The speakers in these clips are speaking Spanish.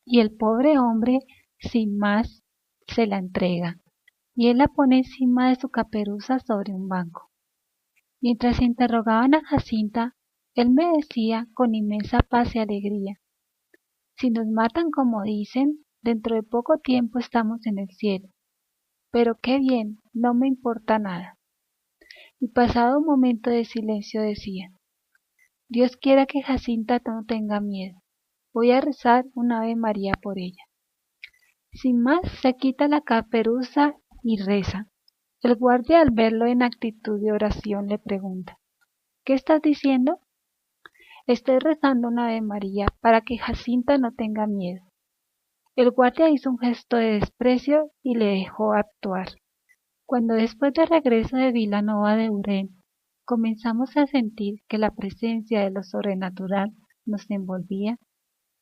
y el pobre hombre, sin más, se la entrega, y él la pone encima de su caperuza sobre un banco. Mientras interrogaban a Jacinta, él me decía con inmensa paz y alegría: si nos matan como dicen, dentro de poco tiempo estamos en el cielo. Pero qué bien, no me importa nada. Y pasado un momento de silencio decía: Dios quiera que Jacinta no tenga miedo. Voy a rezar un Ave María por ella. Sin más, se quita la caperuza y reza. El guardia, al verlo en actitud de oración, le pregunta: ¿qué estás diciendo? Estoy rezando un Ave María para que Jacinta no tenga miedo. El guardia hizo un gesto de desprecio y le dejó actuar. Cuando después de regreso de Vilanova de Urén comenzamos a sentir que la presencia de lo sobrenatural nos envolvía,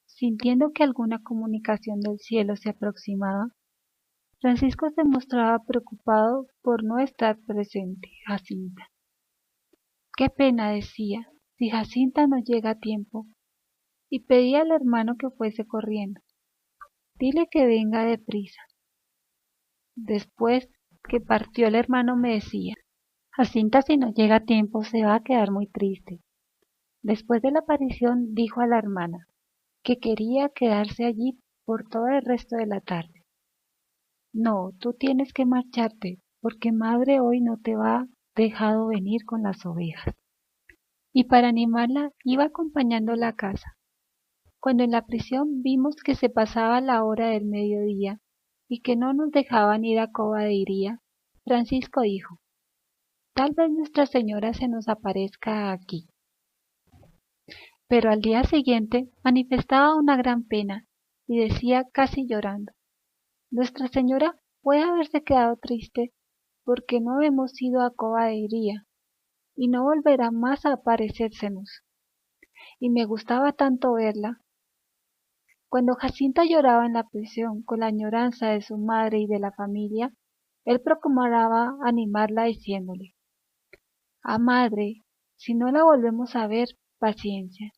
sintiendo que alguna comunicación del cielo se aproximaba, Francisco se mostraba preocupado por no estar presente Jacinta. Qué pena, decía, si Jacinta no llega a tiempo, y pedía al hermano que fuese corriendo. Dile que venga deprisa. Después que partió el hermano me decía: Jacinta, si no llega a tiempo se va a quedar muy triste. Después de la aparición dijo a la hermana que quería quedarse allí por todo el resto de la tarde. No, tú tienes que marcharte, porque madre hoy no te va dejado venir con las ovejas. Y para animarla iba acompañándola a casa. Cuando en la prisión vimos que se pasaba la hora del mediodía y que no nos dejaban ir a Cova de Iría, Francisco dijo: tal vez Nuestra Señora se nos aparezca aquí. Pero al día siguiente manifestaba una gran pena y decía casi llorando: Nuestra Señora puede haberse quedado triste porque no hemos ido a Cova de Iría y no volverá más a aparecérsenos. Y me gustaba tanto verla. Cuando Jacinta lloraba en la prisión con la añoranza de su madre y de la familia, él procuraba animarla diciéndole: madre, si no la volvemos a ver, paciencia.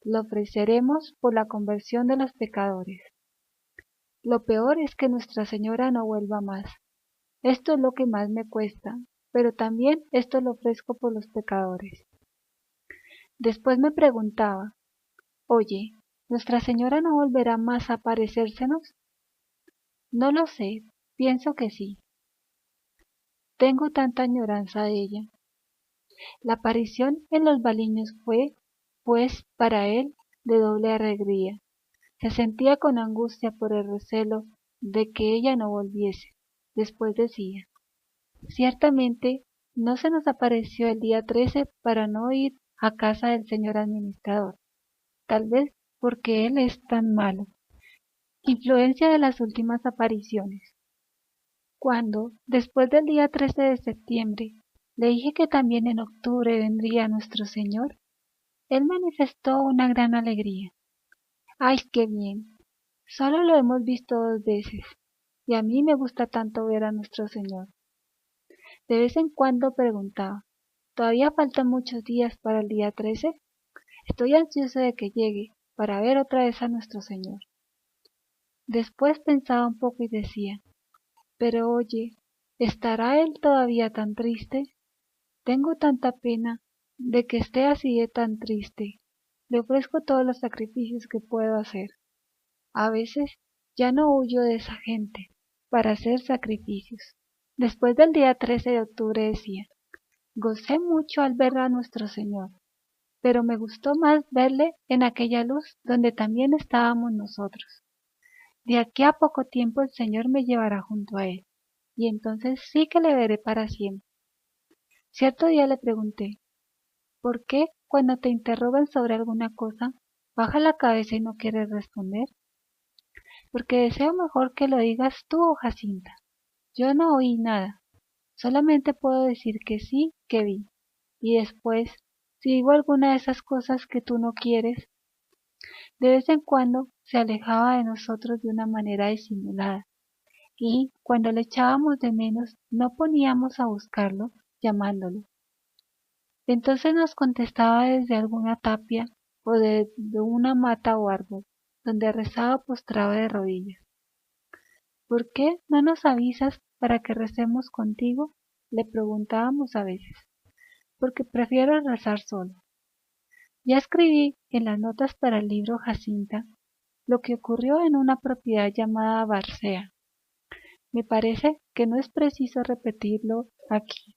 Lo ofreceremos por la conversión de los pecadores. Lo peor es que Nuestra Señora no vuelva más. Esto es lo que más me cuesta, pero también esto lo ofrezco por los pecadores. Después me preguntaba: oye, ¿Nuestra Señora no volverá más a aparecérsenos? No lo sé, pienso que sí. Tengo tanta añoranza de ella. La aparición en los Baliños fue, pues, para él de doble alegría. Se sentía con angustia por el recelo de que ella no volviese. Después decía: ciertamente no se nos apareció el día 13 para no ir a casa del señor administrador, tal vez porque él es tan malo. Influencia de las últimas apariciones. Cuando, después del día 13 de septiembre, le dije que también en octubre vendría nuestro Señor, él manifestó una gran alegría. ¡Ay, qué bien! Solo lo hemos visto 2 veces, y a mí me gusta tanto ver a nuestro Señor. De vez en cuando preguntaba: ¿todavía faltan muchos días para el día 13? Estoy ansioso de que llegue, para ver otra vez a nuestro Señor. Después pensaba un poco y decía: pero oye, ¿estará él todavía tan triste? Tengo tanta pena de que esté así de tan triste. Le ofrezco todos los sacrificios que puedo hacer. A veces ya no huyo de esa gente para hacer sacrificios. Después del día 13 de octubre decía: gocé mucho al ver a nuestro Señor, pero me gustó más verle en aquella luz donde también estábamos nosotros. De aquí a poco tiempo el Señor me llevará junto a él, y entonces sí que le veré para siempre. Cierto día le pregunté: ¿por qué cuando te interrogan sobre alguna cosa, baja la cabeza y no quieres responder? Porque deseo mejor que lo digas tú o Jacinta. Yo no oí nada, solamente puedo decir que sí, que vi. Y después, si digo alguna de esas cosas que tú no quieres, de vez en cuando se alejaba de nosotros de una manera disimulada, y cuando le echábamos de menos no poníamos a buscarlo llamándolo. Entonces nos contestaba desde alguna tapia o de una mata o árbol. donde rezaba postrado de rodillas. ¿Por qué no nos avisas para que recemos contigo?, le preguntábamos a veces, porque prefiero rezar solo. Ya escribí en las notas para el libro Jacinta lo que ocurrió en una propiedad llamada Barcea. Me parece que no es preciso repetirlo aquí.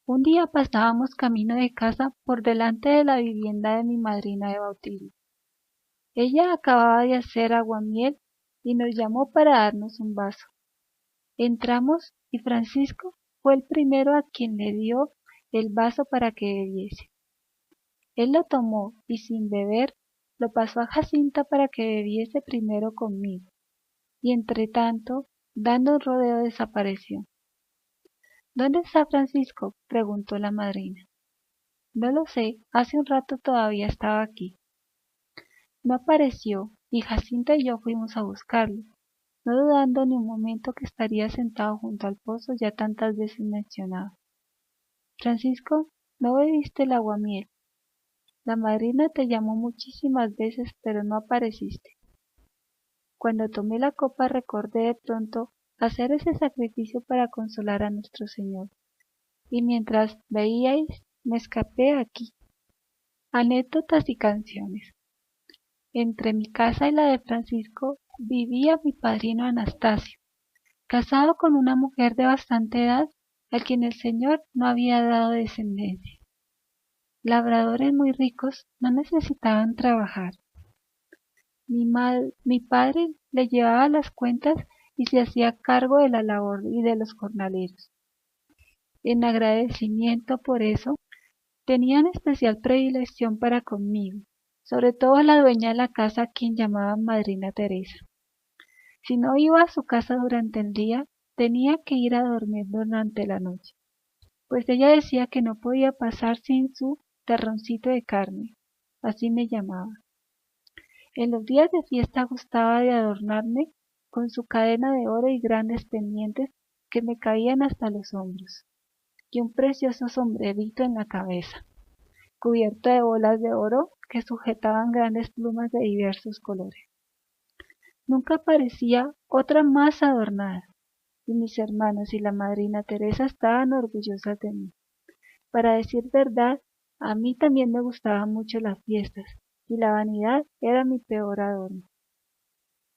Un día pasábamos camino de casa por delante de la vivienda de mi madrina de bautismo. Ella acababa de hacer aguamiel y nos llamó para darnos un vaso. Entramos y Francisco fue el primero a quien le dio el vaso para que bebiese. Él lo tomó y sin beber lo pasó a Jacinta para que bebiese primero conmigo, y entretanto, dando un rodeo, desapareció. ¿Dónde está Francisco?, preguntó la madrina. No lo sé, hace un rato todavía estaba aquí. No apareció, y Jacinta y yo fuimos a buscarlo, no dudando ni un momento que estaría sentado junto al pozo ya tantas veces mencionado. Francisco, ¿no bebiste el aguamiel? La madrina te llamó muchísimas veces, pero no apareciste. Cuando tomé la copa recordé de pronto hacer ese sacrificio para consolar a nuestro Señor, y mientras veíais me escapé aquí. Anécdotas y canciones. Entre mi casa y la de Francisco vivía mi padrino Anastasio, casado con una mujer de bastante edad, al quien el Señor no había dado descendencia. Labradores muy ricos no necesitaban trabajar. Mi padre le llevaba las cuentas y se hacía cargo de la labor y de los jornaleros. En agradecimiento por eso, tenían especial predilección para conmigo, sobre todo la dueña de la casa, a quien llamaban Madrina Teresa. Si no iba a su casa durante el día, tenía que ir a dormir durante la noche, pues ella decía que no podía pasar sin su terroncito de carne, así me llamaba. En los días de fiesta gustaba de adornarme con su cadena de oro y grandes pendientes que me caían hasta los hombros, y un precioso sombrerito en la cabeza, cubierto de bolas de oro que sujetaban grandes plumas de diversos colores. Nunca parecía otra más adornada, y mis hermanos y la madrina Teresa estaban orgullosas de mí. Para decir verdad, a mí también me gustaban mucho las fiestas, y la vanidad era mi peor adorno.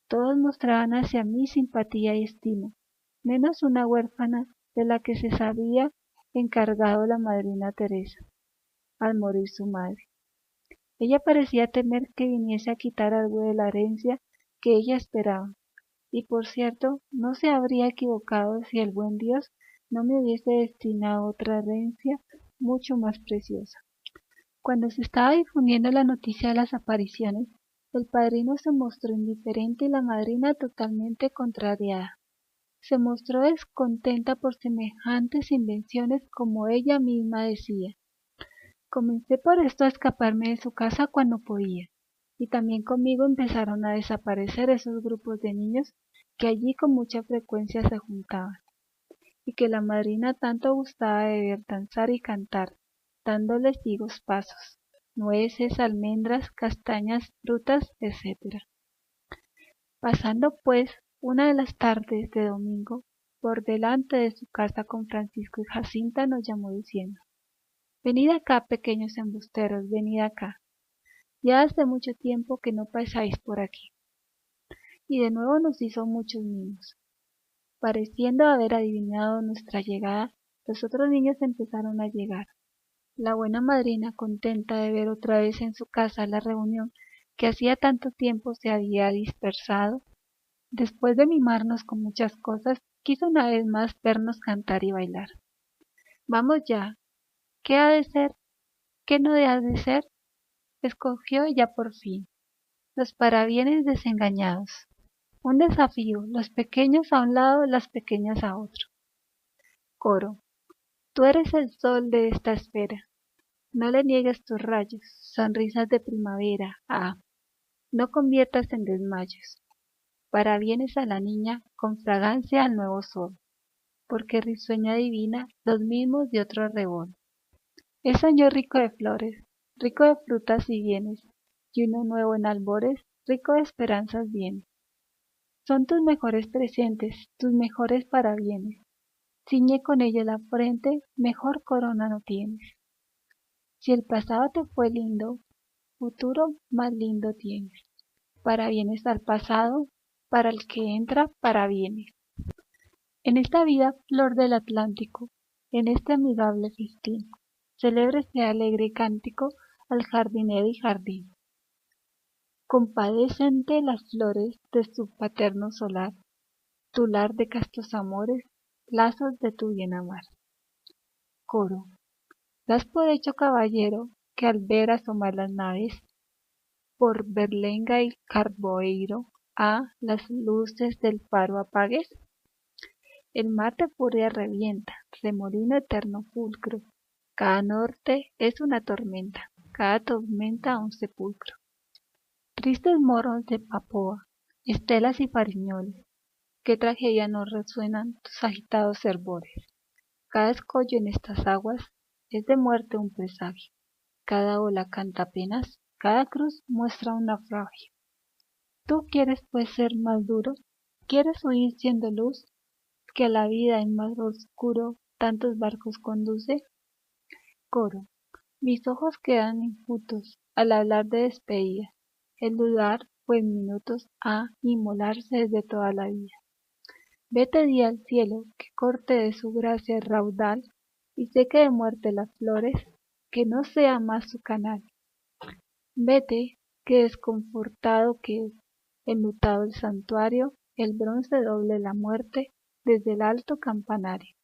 Todos mostraban hacia mí simpatía y estima, menos una huérfana de la que se había encargado la madrina Teresa, al morir su madre. Ella parecía temer que viniese a quitar algo de la herencia que ella esperaba, y por cierto, no se habría equivocado si el buen Dios no me hubiese destinado otra herencia mucho más preciosa. Cuando se estaba difundiendo la noticia de las apariciones, el padrino se mostró indiferente y la madrina totalmente contrariada. Se mostró descontenta por semejantes invenciones, como ella misma decía. Comencé por esto a escaparme de su casa cuando podía, y también conmigo empezaron a desaparecer esos grupos de niños que allí con mucha frecuencia se juntaban, y que la madrina tanto gustaba de ver danzar y cantar, dándoles higos pasos, nueces, almendras, castañas, frutas, etc. Pasando, pues, una de las tardes de domingo, por delante de su casa con Francisco y Jacinta, nos llamó diciendo: «Venid acá, pequeños embusteros, venid acá. Ya hace mucho tiempo que no pasáis por aquí». Y de nuevo nos hizo muchos mimos. Pareciendo haber adivinado nuestra llegada, los otros niños empezaron a llegar. La buena madrina, contenta de ver otra vez en su casa la reunión que hacía tanto tiempo se había dispersado, después de mimarnos con muchas cosas, quiso una vez más vernos cantar y bailar. «Vamos ya. ¿Qué ha de ser? ¿Qué no ha de ser?», escogió ella por fin. Los parabienes desengañados. Un desafío, los pequeños a un lado, las pequeñas a otro. Coro. Tú eres el sol de esta esfera. No le niegues tus rayos, sonrisas de primavera. Ah, no conviertas en desmayos. Parabienes a la niña, con fragancia al nuevo sol, porque risueña divina, los mismos de otro rebol. Es año rico de flores, rico de frutas y bienes, y uno nuevo en albores, rico de esperanzas vienes. Son tus mejores presentes, tus mejores parabienes. Ciñe con ellos la frente, mejor corona no tienes. Si el pasado te fue lindo, futuro más lindo tienes. Parabienes al pasado, para el que entra, parabienes. En esta vida, flor del Atlántico, en este amigable festín, celebre este alegre cántico al jardinero y jardín. Compadécente las flores de su paterno solar, tular de castos amores, lazos de tu bien amar. Coro. Das por hecho caballero, que al ver asomar las naves, por Berlenga y Carboeiro, las luces del faro apagues. El mar de furia revienta, remolino eterno pulcro. Cada norte es una tormenta, cada tormenta un sepulcro. Tristes morros de Papoa, estelas y fariñoles, qué tragedia nos resuenan tus agitados hervores. Cada escollo en estas aguas es de muerte un presagio. Cada ola canta penas, cada cruz muestra un naufragio. ¿Tú quieres pues ser más duro? ¿Quieres huir siendo luz? Que la vida en más oscuro tantos barcos conduce. Coro. Mis ojos quedan infutos al hablar de despedida. El dudar fue en minutos a inmolarse desde toda la vida. Vete di al cielo que corte de su gracia el raudal y seque de muerte las flores, que no sea más su canal. Vete, que desconfortado quede, enlutado el santuario, el bronce doble la muerte desde el alto campanario.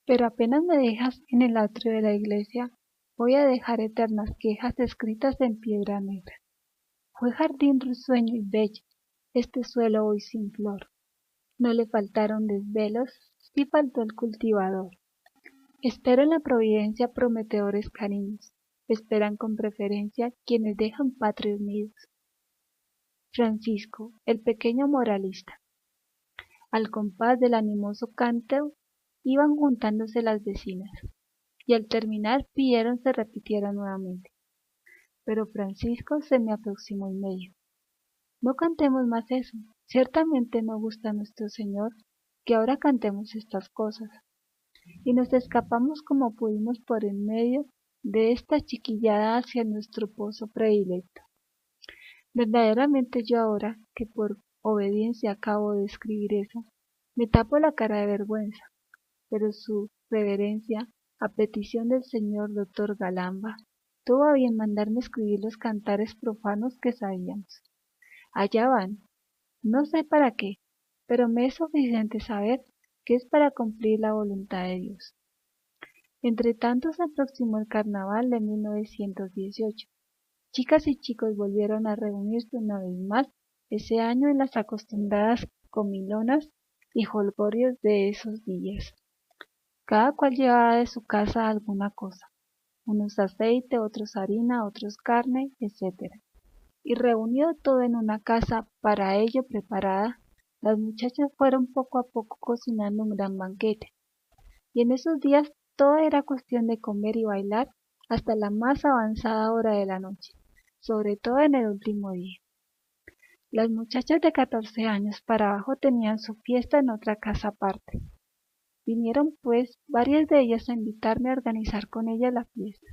Pero apenas me dejas en el atrio de la iglesia, voy a dejar eternas quejas escritas en piedra negra. Fue jardín risueño y bello, este suelo hoy sin flor. No le faltaron desvelos, sí faltó el cultivador. Espero en la providencia prometedores cariños, esperan con preferencia quienes dejan patrios nidos. Francisco, el pequeño moralista. Al compás del animoso canto iban juntándose las vecinas, y al terminar pidieron se repitiera nuevamente. Pero Francisco se me aproximó y me dijo: no cantemos más eso, ciertamente no gusta a nuestro Señor que ahora cantemos estas cosas. Y nos escapamos como pudimos por en medio de esta chiquillada hacia nuestro pozo predilecto. Verdaderamente yo ahora, que por obediencia acabo de escribir eso, me tapo la cara de vergüenza, pero su reverencia, a petición del señor doctor Galamba, tuvo a bien mandarme escribir los cantares profanos que sabíamos. Allá van, no sé para qué, pero me es suficiente saber que es para cumplir la voluntad de Dios. Entretanto se aproximó el carnaval de 1918. Chicas y chicos volvieron a reunirse una vez más ese año en las acostumbradas comilonas y jolgorios de esos días. Cada cual llevaba de su casa alguna cosa, unos aceite, otros harina, otros carne, etc. Y reunido todo en una casa para ello preparada, las muchachas fueron poco a poco cocinando un gran banquete. Y en esos días todo era cuestión de comer y bailar hasta la más avanzada hora de la noche, sobre todo en el último día. Las muchachas de 14 años para abajo tenían su fiesta en otra casa aparte. Vinieron pues varias de ellas a invitarme a organizar con ellas la fiesta.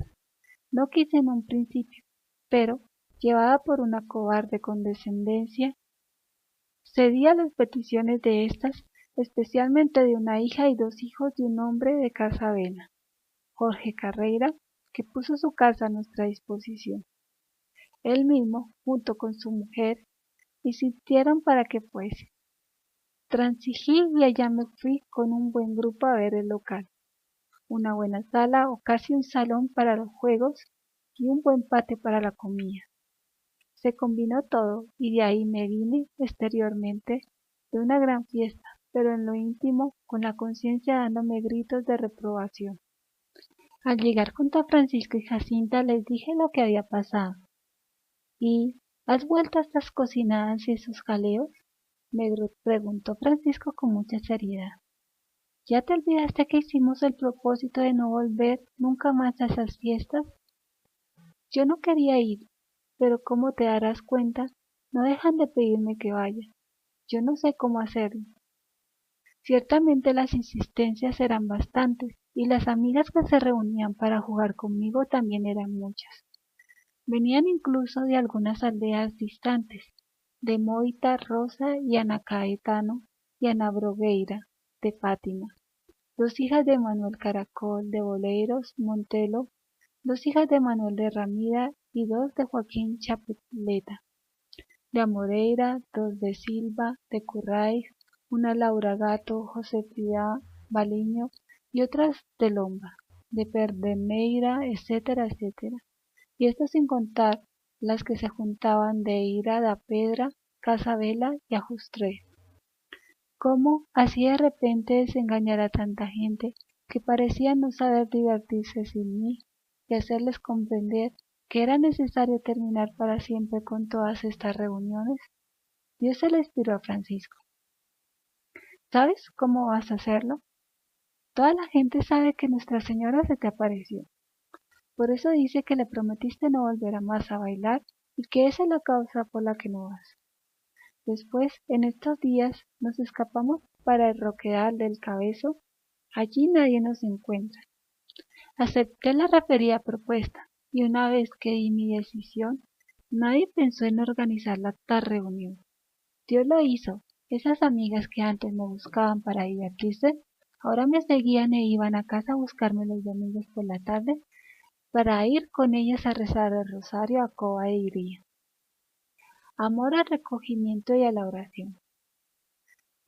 No quise en un principio, pero, llevada por una cobarde condescendencia, cedí a las peticiones de éstas, especialmente de una hija y 2 hijos de un hombre de Casavena, Jorge Carreira, que puso su casa a nuestra disposición. Él mismo, junto con su mujer, insistieron para que fuese. Transigí y allá me fui con un buen grupo a ver el local, una buena sala o casi un salón para los juegos y un buen patio para la comida. Se combinó todo y de ahí me vine exteriormente de una gran fiesta, pero en lo íntimo con la conciencia dándome gritos de reprobación. Al llegar junto a Francisco y Jacinta les dije lo que había pasado. ¿Y has vuelto a estas cocinadas y esos jaleos? Me preguntó Francisco con mucha seriedad. ¿Ya te olvidaste que hicimos el propósito de no volver nunca más a esas fiestas? Yo no quería ir, pero como te darás cuenta, no dejan de pedirme que vaya. Yo no sé cómo hacerlo. Ciertamente las insistencias eran bastantes, y las amigas que se reunían para jugar conmigo también eran muchas. Venían incluso de algunas aldeas distantes, de Moita Rosa y Ana Caetano y Ana Brogueira, de Fátima, dos hijas de Manuel Caracol de Boleiros Montelo, dos hijas de Manuel de Ramírez y dos de Joaquín Chapeleta, de Amoreira, dos de Silva, de Curraiz, una Laura Gato, Josefina Baliño y otras de Lomba, de Perdemeira, etcétera, etcétera. Y esto sin contar las que se juntaban de Ira da Pedra, Casabela y Ajustres. ¿Cómo así de repente desengañar a tanta gente que parecía no saber divertirse sin mí y hacerles comprender que era necesario terminar para siempre con todas estas reuniones? Dios se le inspiró a Francisco. ¿Sabes cómo vas a hacerlo? Toda la gente sabe que Nuestra Señora se te apareció. Por eso dice que le prometiste no volver a más a bailar y que esa es la causa por la que no vas. Después, en estos días, nos escapamos para el Roquedal del Cabezo. Allí nadie nos encuentra. Acepté la referida propuesta y una vez que di mi decisión, nadie pensó en organizar la tal reunión. Dios lo hizo. Esas amigas que antes me buscaban para divertirse, ahora me seguían e iban a casa a buscarme los domingos por la tarde para ir con ellas a rezar el rosario a Coba de Iría. Amor al recogimiento y a la oración.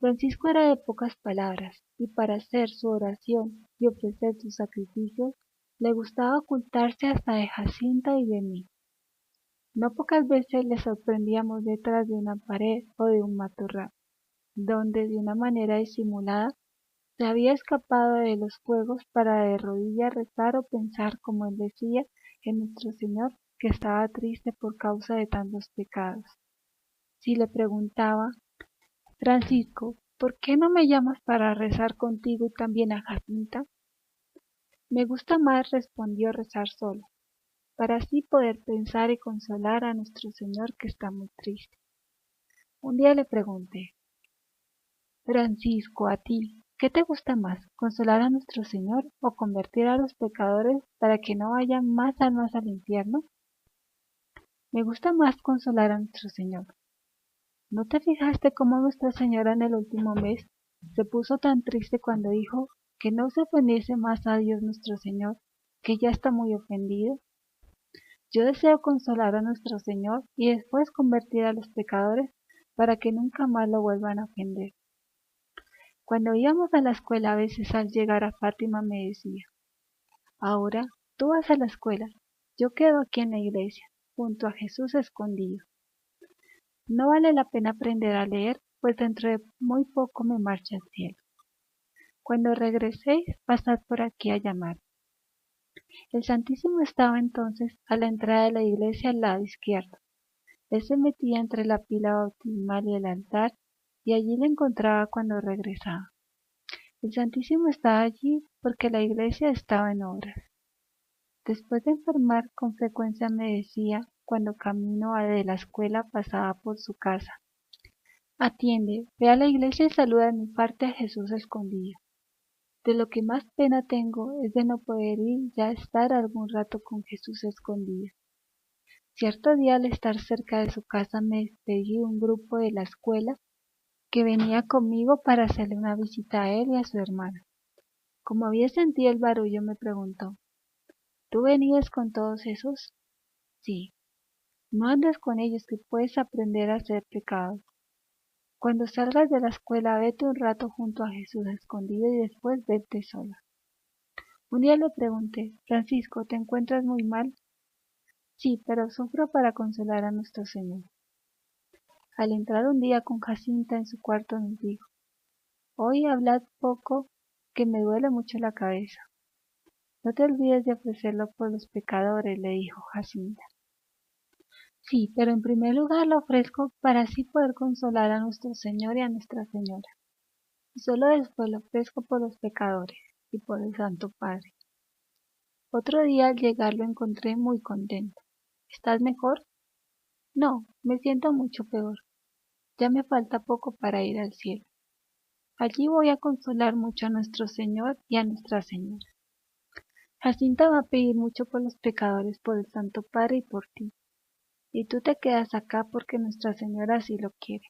Francisco era de pocas palabras, y para hacer su oración y ofrecer sus sacrificios, le gustaba ocultarse hasta de Jacinta y de mí. No pocas veces le sorprendíamos detrás de una pared o de un matorral, donde de una manera disimulada se había escapado de los juegos para de rodillas rezar o pensar, como él decía, en nuestro Señor, que estaba triste por causa de tantos pecados. Si le preguntaba: Francisco, ¿por qué no me llamas para rezar contigo y también a Jacinta? Me gusta más, respondió, rezar solo, para así poder pensar y consolar a nuestro Señor que está muy triste. Un día le pregunté: Francisco, a ti, ¿qué te gusta más, consolar a nuestro Señor o convertir a los pecadores para que no vayan más almas al infierno? Me gusta más consolar a nuestro Señor. ¿No te fijaste cómo Nuestra Señora en el último mes se puso tan triste cuando dijo que no se ofendiese más a Dios nuestro Señor, que ya está muy ofendido? Yo deseo consolar a nuestro Señor y después convertir a los pecadores para que nunca más lo vuelvan a ofender. Cuando íbamos a la escuela, a veces al llegar a Fátima me decía: ahora tú vas a la escuela, yo quedo aquí en la iglesia, junto a Jesús escondido. No vale la pena aprender a leer, pues dentro de muy poco me marcho al cielo. Cuando regreséis, pasad por aquí a llamar. El Santísimo estaba entonces a la entrada de la iglesia al lado izquierdo. Él se metía entre la pila bautismal y el altar, y allí le encontraba cuando regresaba. El Santísimo estaba allí porque la iglesia estaba en obras. Después de enfermar, con frecuencia me decía, cuando camino de la escuela pasaba por su casa: atiende, ve a la iglesia y saluda de mi parte a Jesús escondido. De lo que más pena tengo es de no poder ir ya a estar algún rato con Jesús escondido. Cierto día, al estar cerca de su casa, me despedí de un grupo de la escuela que venía conmigo para hacerle una visita a él y a su hermana. Como había sentido el barullo, me preguntó: ¿tú venías con todos esos? Sí. No andes con ellos, que puedes aprender a hacer pecados. Cuando salgas de la escuela, vete un rato junto a Jesús escondido y después vete sola. Un día le pregunté: Francisco, ¿te encuentras muy mal? Sí, pero sufro para consolar a nuestro Señor. Al entrar un día con Jacinta en su cuarto nos dijo: hoy hablad poco, que me duele mucho la cabeza. No te olvides de ofrecerlo por los pecadores, le dijo Jacinta. Sí, pero en primer lugar lo ofrezco para así poder consolar a nuestro Señor y a Nuestra Señora. Y solo después lo ofrezco por los pecadores y por el Santo Padre. Otro día al llegar lo encontré muy contento. ¿Estás mejor? No, me siento mucho peor. Ya me falta poco para ir al cielo. Allí voy a consolar mucho a nuestro Señor y a Nuestra Señora. Jacinta va a pedir mucho por los pecadores, por el Santo Padre y por ti. Y tú te quedas acá porque Nuestra Señora así lo quiere.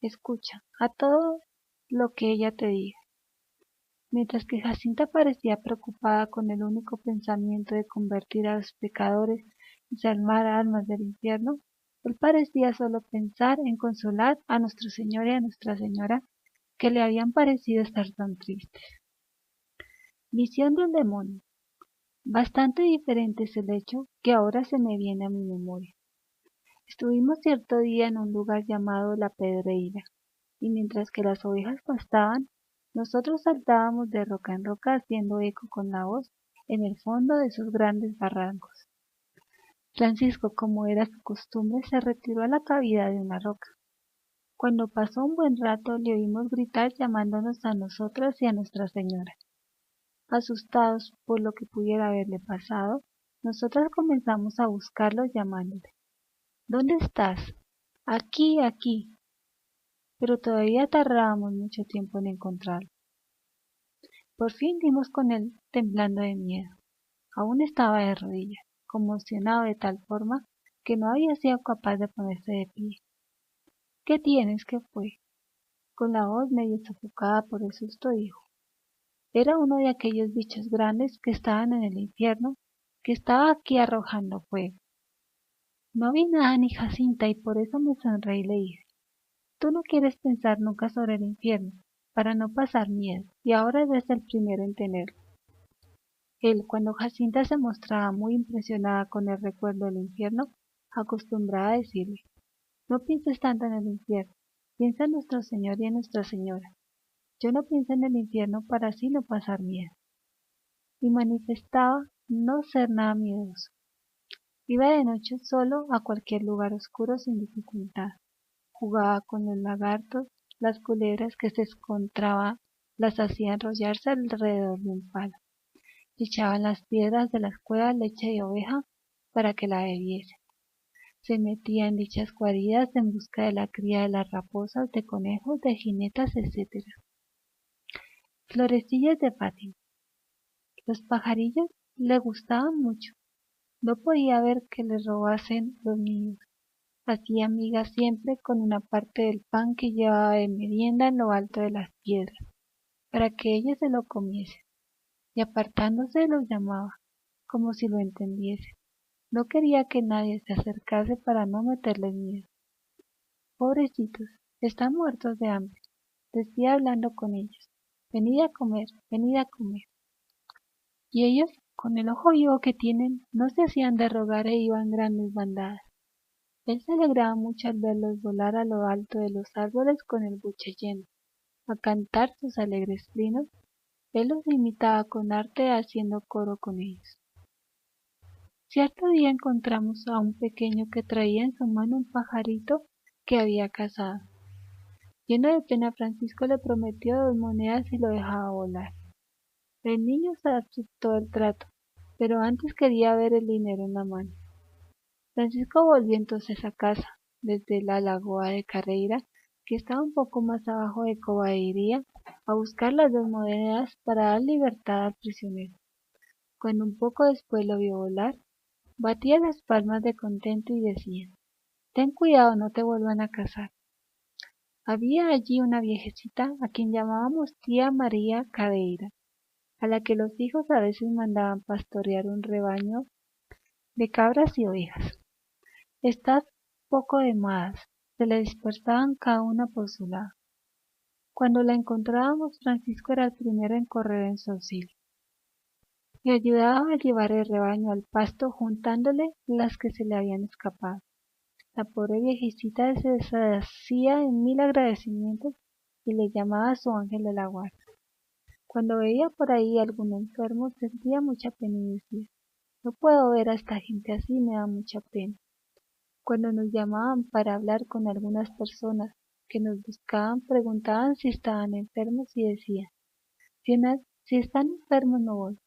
Escucha a todo lo que ella te diga. Mientras que Jacinta parecía preocupada con el único pensamiento de convertir a los pecadores y salvar almas del infierno, él parecía solo pensar en consolar a nuestro Señor y a Nuestra Señora, que le habían parecido estar tan tristes. Visión del demonio. Bastante diferente es el hecho que ahora se me viene a mi memoria. Estuvimos cierto día en un lugar llamado La Pedreira, y mientras que las ovejas pastaban, nosotros saltábamos de roca en roca haciendo eco con la voz en el fondo de esos grandes barrancos. Francisco, como era su costumbre, se retiró a la cavidad de una roca. Cuando pasó un buen rato le oímos gritar llamándonos a nosotras y a Nuestra Señora. Asustados por lo que pudiera haberle pasado, nosotras comenzamos a buscarlo llamándole. ¿Dónde estás? Aquí, aquí. Pero todavía tardábamos mucho tiempo en encontrarlo. Por fin dimos con él temblando de miedo. Aún estaba de rodillas, conmocionado de tal forma que no había sido capaz de ponerse de pie. ¿Qué tienes? ¿Qué fue? Con la voz medio sofocada por el susto dijo. Era uno de aquellos bichos grandes que estaban en el infierno, que estaba aquí arrojando fuego. No vi nada ni Jacinta y por eso me sonreí y le dije, tú no quieres pensar nunca sobre el infierno, para no pasar miedo, y ahora eres el primero en tenerlo. Él, cuando Jacinta se mostraba muy impresionada con el recuerdo del infierno, acostumbraba a decirle, no pienses tanto en el infierno, piensa en nuestro Señor y en Nuestra Señora. Yo no pienso en el infierno para así no pasar miedo. Y manifestaba no ser nada miedoso. Iba de noche solo a cualquier lugar oscuro sin dificultad. Jugaba con los lagartos, las culebras que se encontraba, las hacía enrollarse alrededor de un palo. Le echaban las piedras de las cuevas leche de oveja para que la bebiese. Se metía en dichas guaridas en busca de la cría de las raposas, de conejos, de jinetas, etc. Florecillas de Fátima. Los pajarillos le gustaban mucho. No podía ver que le robasen los niños. Hacía migas siempre con una parte del pan que llevaba de merienda en lo alto de las piedras, para que ellos se lo comiesen, y apartándose los llamaba, como si lo entendiese. No quería que nadie se acercase para no meterles miedo. Pobrecitos, están muertos de hambre, decía hablando con ellos. Venid a comer, venid a comer. Y ellos, con el ojo vivo que tienen, no se hacían de rogar e iban grandes bandadas. Él se alegraba mucho al verlos volar a lo alto de los árboles con el buche lleno, a cantar sus alegres trinos. Él los imitaba con arte haciendo coro con ellos. Cierto día encontramos a un pequeño que traía en su mano un pajarito que había cazado. Lleno de pena, Francisco le prometió 2 monedas si lo dejaba volar. El niño se aceptó el trato, pero antes quería ver el dinero en la mano. Francisco volvió entonces a casa, desde la lagoa de Carreira, que estaba un poco más abajo de Cobadeiría, a buscar las 2 monedas para dar libertad al prisionero. Cuando un poco después lo vio volar, batía las palmas de contento y decía, ten cuidado, no te vuelvan a cazar. Había allí una viejecita a quien llamábamos tía María Cadeira, a la que los hijos a veces mandaban pastorear un rebaño de cabras y ovejas. Estas poco demadas, se le dispersaban cada una por su lado. Cuando la encontrábamos, Francisco era el primero en correr en su auxilio. Le ayudaba a llevar el rebaño al pasto juntándole las que se le habían escapado. La pobre viejecita se deshacía en 1000 agradecimientos y le llamaba a su ángel de la guarda. Cuando veía por ahí algún enfermo sentía mucha pena y decía, no puedo ver a esta gente así, me da mucha pena. Cuando nos llamaban para hablar con algunas personas que nos buscaban, preguntaban si estaban enfermos y decía, si están enfermos no voy,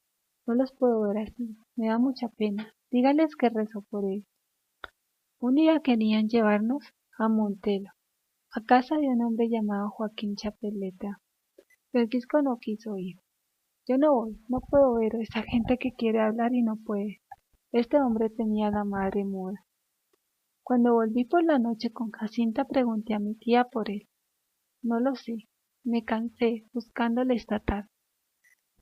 no los puedo ver así, me da mucha pena, dígales que rezo por ellos. Un día querían llevarnos a Montelo, a casa de un hombre llamado Joaquín Chapeleta. Francisco no quiso ir. Yo no voy, no puedo ver a esa gente que quiere hablar y no puede. Este hombre tenía la madre muda. Cuando volví por la noche con Jacinta pregunté a mi tía por él. No lo sé, me cansé buscándole esta tarde.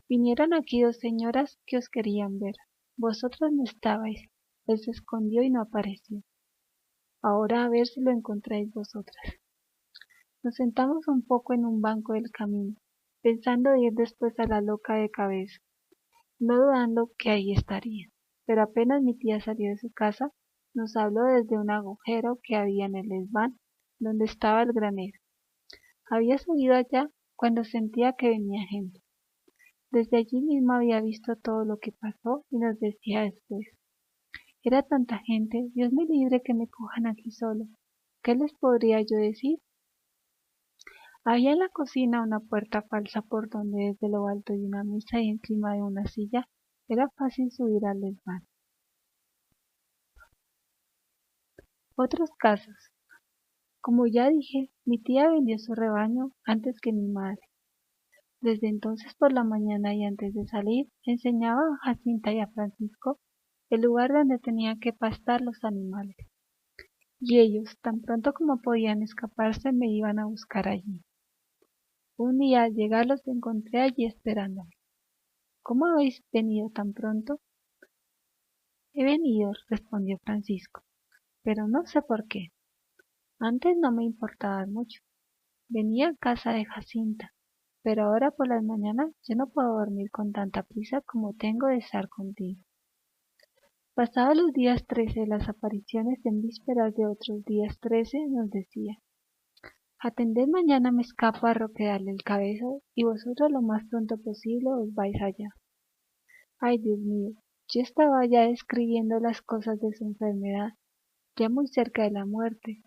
Vinieron aquí dos señoras que os querían ver. Vosotros no estabais. Él se escondió y no apareció. Ahora a ver si lo encontráis vosotras. Nos sentamos un poco en un banco del camino, pensando ir después a la Loca de Cabeza, no dudando que ahí estaría. Pero apenas mi tía salió de su casa, nos habló desde un agujero que había en el desván donde estaba el granero. Había subido allá cuando sentía que venía gente. Desde allí mismo había visto todo lo que pasó y nos decía después: era tanta gente, Dios me libre que me cojan aquí solo. ¿Qué les podría yo decir? Había en la cocina una puerta falsa por donde desde lo alto de una mesa y encima de una silla era fácil subir al desván. Otros casos. Como ya dije, mi tía vendió su rebaño antes que mi madre. Desde entonces por la mañana y antes de salir, enseñaba a Jacinta y a Francisco el lugar donde tenían que pastar los animales. Y ellos, tan pronto como podían escaparse, me iban a buscar allí. Un día al llegar los encontré allí esperándome. ¿Cómo habéis venido tan pronto? He venido, respondió Francisco, pero no sé por qué. Antes no me importaba mucho. Venía a casa de Jacinta, pero ahora por las mañanas yo no puedo dormir con tanta prisa como tengo de estar contigo. Pasados los días 13 de las apariciones en vísperas de otros días 13, nos decía: atended, mañana me escapo a Roquedal del Cabezo y vosotros lo más pronto posible os vais allá. Ay, Dios mío, yo estaba ya describiendo las cosas de su enfermedad, ya muy cerca de la muerte,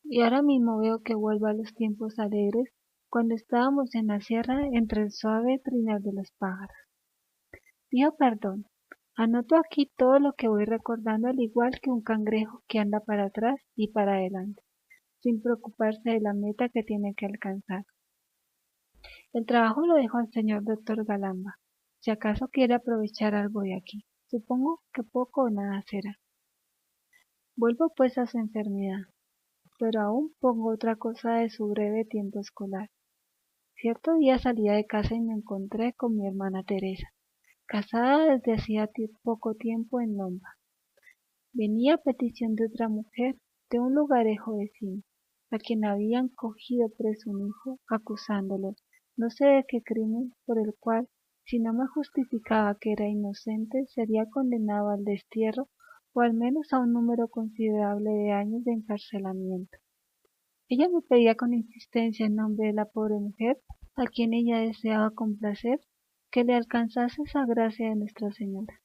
y ahora mismo veo que vuelvo a los tiempos alegres cuando estábamos en la sierra entre el suave trinar de los pájaros. Pido perdón, anoto aquí todo lo que voy recordando al igual que un cangrejo que anda para atrás y para adelante, sin preocuparse de la meta que tiene que alcanzar. El trabajo lo dejo al señor doctor Galamba, si acaso quiere aprovechar algo de aquí. Supongo que poco o nada será. Vuelvo pues a su enfermedad, pero aún pongo otra cosa de su breve tiempo escolar. Cierto día salía de casa y me encontré con mi hermana Teresa, casada desde hacía poco tiempo en Lomba. Venía a petición de otra mujer de un lugarejo vecino, a quien habían cogido preso un hijo, acusándolo, no sé de qué crimen, por el cual, si no me justificaba que era inocente, sería condenado al destierro o al menos a un número considerable de años de encarcelamiento. Ella me pedía con insistencia en nombre de la pobre mujer, a quien ella deseaba complacer, que le alcanzase esa gracia de Nuestra Señora.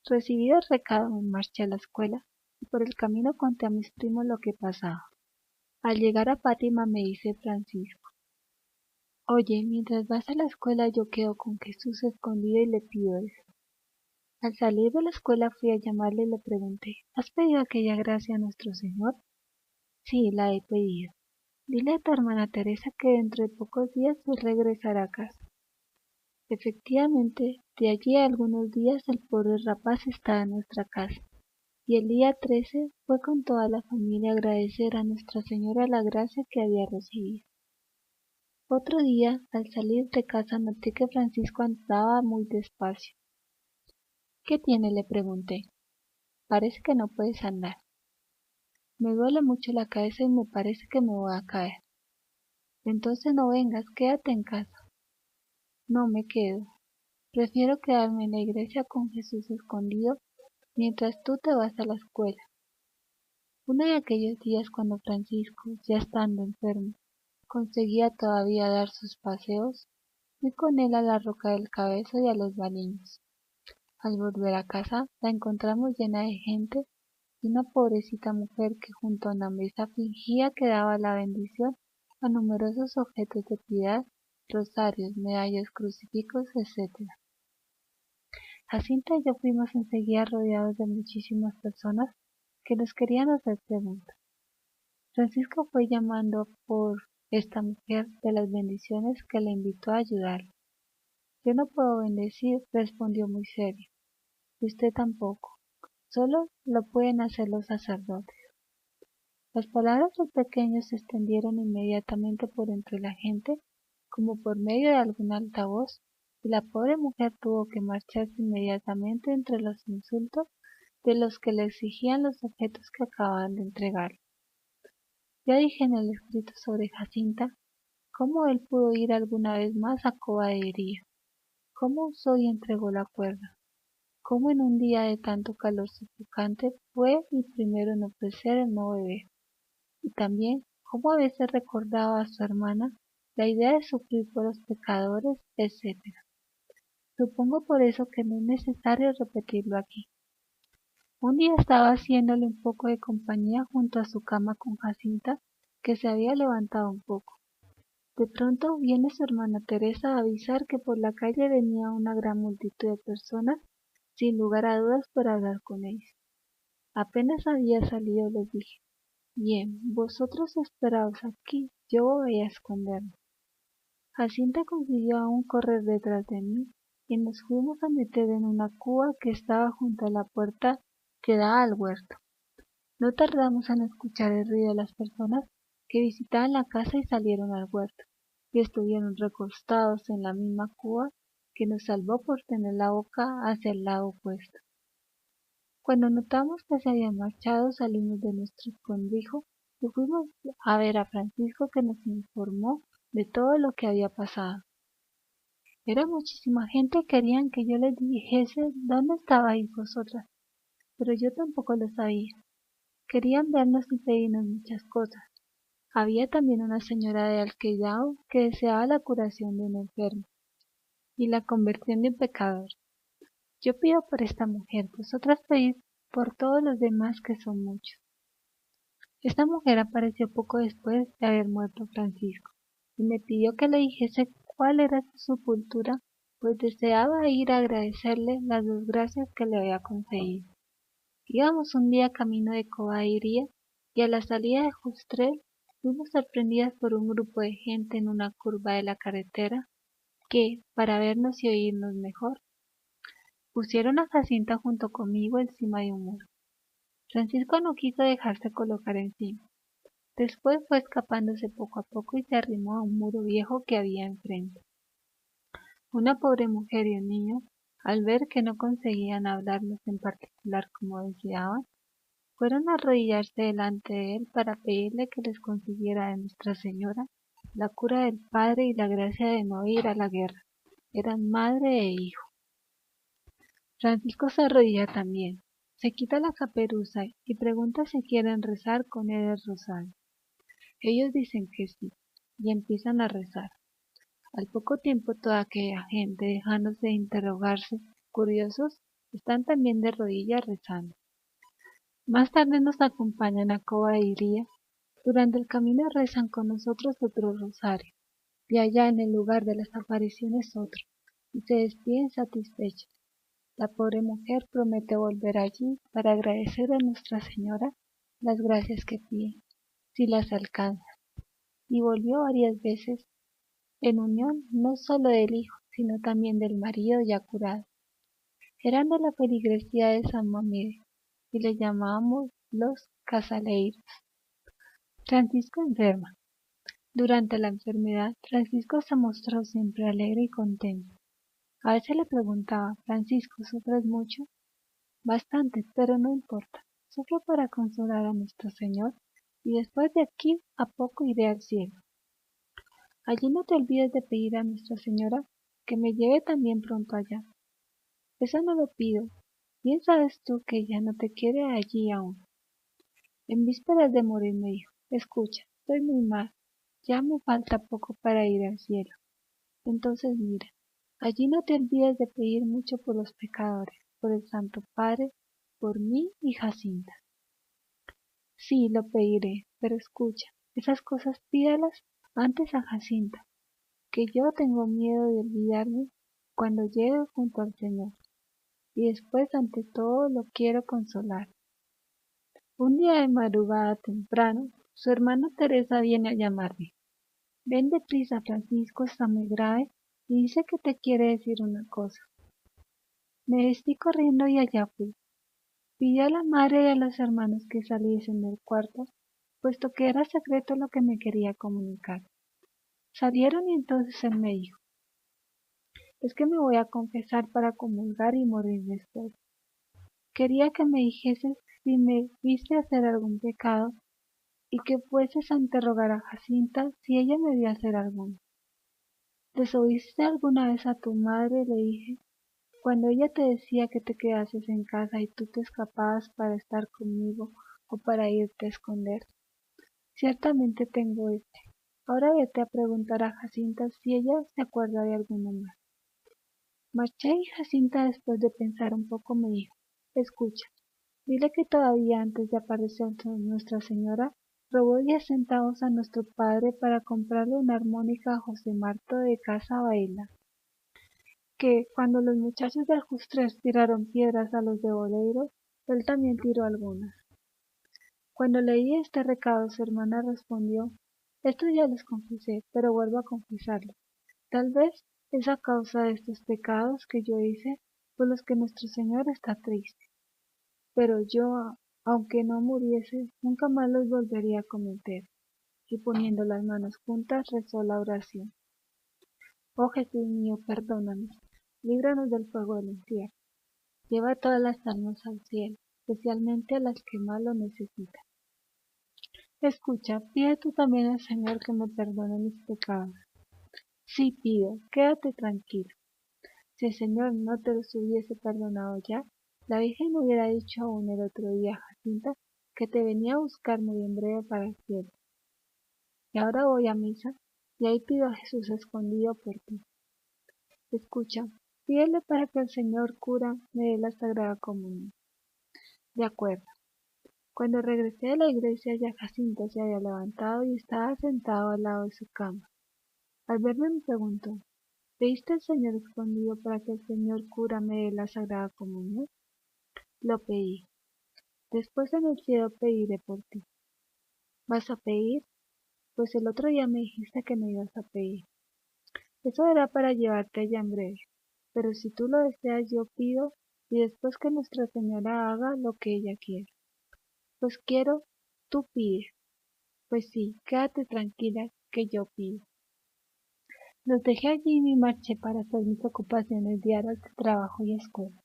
Recibido el recado me marché a la escuela y por el camino conté a mis primos lo que pasaba. Al llegar a Fátima me dice Francisco: oye, mientras vas a la escuela yo quedo con Jesús escondido y le pido eso. Al salir de la escuela fui a llamarle y le pregunté: ¿has pedido aquella gracia a nuestro Señor? Sí, la he pedido. Dile a tu hermana Teresa que dentro de pocos días se regresará a casa. Efectivamente, de allí a algunos días el pobre rapaz estaba en nuestra casa, y el día 13 fue con toda la familia a agradecer a Nuestra Señora la gracia que había recibido. Otro día, al salir de casa noté que Francisco andaba muy despacio. ¿Qué tiene?, le pregunté. Parece que no puedes andar. Me duele mucho la cabeza y me parece que me voy a caer. Entonces no vengas, quédate en casa. No me quedo. Prefiero quedarme en la iglesia con Jesús escondido mientras tú te vas a la escuela. Uno de aquellos días cuando Francisco, ya estando enfermo, conseguía todavía dar sus paseos, fui con él a la Roca del Cabezo y a los Baliños. Al volver a casa la encontramos llena de gente y una pobrecita mujer que junto a una mesa fingía que daba la bendición a numerosos objetos de piedad, rosarios, medallas, crucifijos, etc. Jacinta y yo fuimos enseguida rodeados de muchísimas personas que nos querían hacer preguntas. Francisco fue llamando por esta mujer de las bendiciones que le invitó a ayudarle. Yo no puedo bendecir, respondió muy serio, y usted tampoco, solo lo pueden hacer los sacerdotes. Las palabras del pequeño se extendieron inmediatamente por entre la gente, como por medio de algún altavoz, y la pobre mujer tuvo que marcharse inmediatamente entre los insultos de los que le exigían los objetos que acababan de entregarle. Ya dije en el escrito sobre Jacinta cómo él pudo ir alguna vez más a Cova de Iría, cómo usó y entregó la cuerda, cómo en un día de tanto calor sofocante fue el primero en ofrecer el no beber, y también cómo a veces recordaba a su hermana la idea de sufrir por los pecadores, etc. Supongo por eso que no es necesario repetirlo aquí. Un día estaba haciéndole un poco de compañía junto a su cama con Jacinta, que se había levantado un poco. De pronto viene su hermana Teresa a avisar que por la calle venía una gran multitud de personas, sin lugar a dudas para hablar con ellos. Apenas había salido les dije, bien, vosotros esperaos aquí, yo voy a esconderme. Jacinta consiguió aún correr detrás de mí, y nos fuimos a meter en una cuba que estaba junto a la puerta que da al huerto. No tardamos en escuchar el ruido de las personas que visitaban la casa y salieron al huerto, y estuvieron recostados en la misma cuba que nos salvó por tener la boca hacia el lado opuesto. Cuando notamos que se habían marchado, salimos de nuestro escondrijo y fuimos a ver a Francisco, que nos informó de todo lo que había pasado. Era muchísima gente y querían que yo les dijese dónde estabais vosotras, pero yo tampoco lo sabía. Querían vernos y pedirnos muchas cosas. Había también una señora de Alqueidao que deseaba la curación de un enfermo y la conversión de un pecador. Yo pido por esta mujer, vosotras pedid por todos los demás, que son muchos. Esta mujer apareció poco después de haber muerto Francisco y me pidió que le dijese cuál era su sepultura, pues deseaba ir a agradecerle las dos gracias que le había concedido. Íbamos un día camino de Cobadilla y a la salida de Justrel fuimos sorprendidas por un grupo de gente en una curva de la carretera que, para vernos y oírnos mejor, pusieron a Jacinta junto conmigo encima de un muro. Francisco no quiso dejarse colocar encima. Después fue escapándose poco a poco y se arrimó a un muro viejo que había enfrente. Una pobre mujer y un niño, al ver que no conseguían hablarnos en particular como deseaban, fueron a arrodillarse delante de él para pedirle que les consiguiera de Nuestra Señora la cura del padre y la gracia de no ir a la guerra. Eran madre e hijo. Francisco se arrodilla también, se quita la caperuza y pregunta si quieren rezar con él el rosario. Ellos dicen que sí, y empiezan a rezar. Al poco tiempo toda aquella gente, dejándose de interrogarse, curiosos, están también de rodillas rezando. Más tarde nos acompañan a Cova de Iría. Durante el camino rezan con nosotros otro rosario, y allá en el lugar de las apariciones otro, y se despiden satisfechos. La pobre mujer promete volver allí para agradecer a Nuestra Señora las gracias que pide, si las alcanza, y volvió varias veces en unión no solo del hijo, sino también del marido ya curado. Eran de la feligresía de San Mamede, y le llamábamos los Casaleiros. Francisco enferma. Durante la enfermedad, Francisco se mostró siempre alegre y contento. A veces le preguntaba, Francisco, ¿sufres mucho? Bastante, pero no importa. Sufro para consolar a nuestro Señor, y después de aquí a poco iré al cielo. Allí no te olvides de pedir a Nuestra Señora que me lleve también pronto allá. Eso no lo pido. Bien sabes tú que ella no te quiere allí aún. En vísperas de morir me dijo, escucha, estoy muy mal. Ya me falta poco para ir al cielo. Entonces mira, allí no te olvides de pedir mucho por los pecadores, por el Santo Padre, por mí y Jacinta. Sí, lo pediré, pero escucha, esas cosas pídalas antes a Jacinta, que yo tengo miedo de olvidarme cuando llegue junto al Señor, y después ante todo lo quiero consolar. Un día de madrugada temprano, su hermana Teresa viene a llamarme. Ven deprisa, Francisco está muy grave y dice que te quiere decir una cosa. Me vestí corriendo y allá fui. Pidí a la madre y a los hermanos que saliesen del cuarto, puesto que era secreto lo que me quería comunicar. Salieron y entonces él me dijo, es que me voy a confesar para comulgar y morir después. Quería que me dijeses si me viste hacer algún pecado y que fueses a interrogar a Jacinta si ella me vio hacer alguno. ¿Desoíste alguna vez a tu madre? Le dije, cuando ella te decía que te quedases en casa y tú te escapabas para estar conmigo o para irte a esconder. Ciertamente tengo este. Ahora vete a preguntar a Jacinta si ella se acuerda de alguno más. Marché y Jacinta, después de pensar un poco, me dijo, escucha, dile que todavía antes de aparecer Nuestra Señora, robó 10 centavos a nuestro padre para comprarle una armónica a José Marto de Casa Baila, que cuando los muchachos del Justres tiraron piedras a los de Boleiro, él también tiró algunas. Cuando leí este recado, su hermana respondió, esto ya les confesé, pero vuelvo a confesarlo. Tal vez es a causa de estos pecados que yo hice por los que nuestro Señor está triste. Pero yo, aunque no muriese, nunca más los volvería a cometer. Y poniendo las manos juntas rezó la oración. Oh Jesús mío, perdónanos, líbranos del fuego del infierno. Lleva todas las almas al cielo, especialmente a las que más lo necesitan. Escucha, pide tú también al Señor que me perdone mis pecados. Sí pido, quédate tranquilo. Si el Señor no te los hubiese perdonado ya, la Virgen hubiera dicho aún el otro día a Jacinta que te venía a buscar muy en breve para el cielo. Y ahora voy a misa y ahí pido a Jesús escondido por ti. Escucha, pídele para que el Señor cura me dé la Sagrada Comunión. De acuerdo. Cuando regresé de la iglesia ya Jacinta se había levantado y estaba sentado al lado de su cama. Al verme me preguntó, ¿pediste al Señor escondido para que el Señor cura me dé la Sagrada Comunión? Lo pedí. Después en el cielo pediré por ti. ¿Vas a pedir? Pues el otro día me dijiste que me ibas a pedir. Eso era para llevarte allá en breve. Pero si tú lo deseas yo pido y después que Nuestra Señora haga lo que ella quiera. Pues quiero, tú pides. Pues sí, quédate tranquila que yo pido. Los dejé allí y me marché para hacer mis ocupaciones diarias de trabajo y escuela.